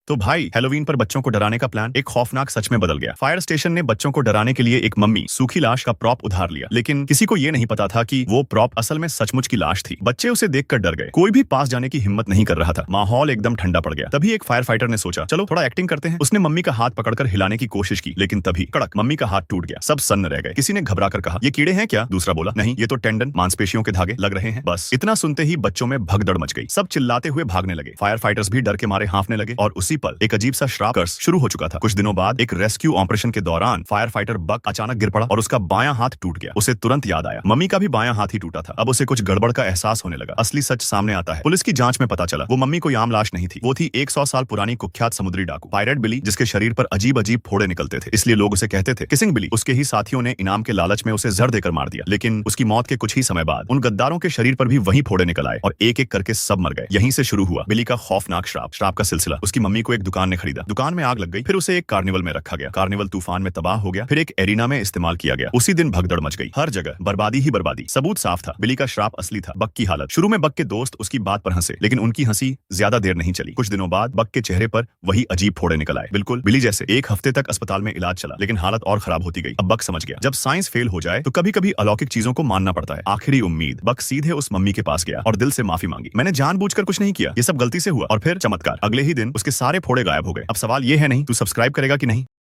तो भाई हैलोवीन पर बच्चों को डराने का प्लान एक खौफनाक सच में बदल गया। फायर स्टेशन ने बच्चों को डराने के लिए एक मम्मी सूखी लाश का प्रॉप उधार लिया, लेकिन किसी को ये नहीं पता था कि वो प्रॉप असल में सचमुच की लाश थी। बच्चे उसे देखकर डर गए, कोई भी पास जाने की हिम्मत नहीं कर रहा था। माहौल एकदम ठंडा पड़ गया। तभी एक फायर फाइटर ने सोचा, चलो थोड़ा एक्टिंग करते हैं। उसने मम्मी का हाथ पकड़कर हिलाने की कोशिश की, लेकिन तभी कड़क मम्मी का हाथ टूट गया। सब सन्न रह गए। किसी ने घबरा कर कहा, ये कीड़े हैं क्या? दूसरा बोला, नहीं, ये तो टेंडन मांसपेशियों के धागे लग रहे हैं। बस इतना सुनते ही बच्चों में भगदड़ मच गई। सब चिल्लाते हुए भागने लगे। फायर फाइटर्स भी डर के मारे हांफने लगे और उसी पल एक अजीब सा श्राप कर्स शुरू हो चुका था। कुछ दिनों बाद एक रेस्क्यू ऑपरेशन के दौरान फायर फाइटर बक अचानक गिर पड़ा और उसका बायां हाथ टूट गया। उसे तुरंत याद आया, मम्मी का भी बायां हाथ ही टूटा था। अब उसे कुछ गड़बड़ का एहसास होने लगा। असली सच सामने आता है। पुलिस की जांच में पता चला, वो मम्मी कोई आम लाश नहीं थी। वो थी 100 साल पुरानी कुख्यात समुद्री डाकू पायरेट बिली, जिसके शरीर पर अजीब अजीब फोड़े निकलते थे। इसलिए लोग उसे कहते थे किसिंग बिली। उसके ही साथियों ने इनाम के लालच में उसे जहर देकर मार दिया, लेकिन उसकी मौत के कुछ ही समय बाद उन गद्दारों के शरीर पर भी वही फोड़े निकल आए और एक एक करके सब मर गए। यहीं से शुरू हुआ बिली का खौफनाक श्राप का सिलसिला। उसकी मम्मी को एक दुकान ने खरीदा, दुकान में आग लग गई। फिर उसे एक कार्निवल में रखा गया, कार्निवल तूफान में तबाह हो गया। फिर एक एरिना में इस्तेमाल किया गया। उसी दिन भगदड़ मच गई, हर जगह बर्बादी ही बर्बादी। सबूत साफ था, बिली का श्राप असली था। बक की हालत। शुरू में बक के दोस्त उसकी बात पर हंसे, लेकिन उनकी हंसी ज्यादा देर नहीं चली। कुछ दिनों बाद बक के चेहरे पर वही अजीब फोड़े निकल आए, बिल्कुल बिली जैसे। एक हफ्ते तक अस्पताल में इलाज चला, लेकिन हालत और खराब होती गई। अब बक समझ गया, जब साइंस फेल हो जाए तो कभी कभी अलौकिक चीजों को मानना पड़ता है। आखिरी उम्मीद। बक सीधे उस मम्मी के पास गया और दिल से माफी मांगी। मैंने जानबूझकर कुछ नहीं किया, ये सब गलती से हुआ। और फिर चमत्कार, अगले ही दिन उसके सारे फोड़े गायब हो गए। अब सवाल ये है नहीं, तू सब्सक्राइब करेगा कि नहीं?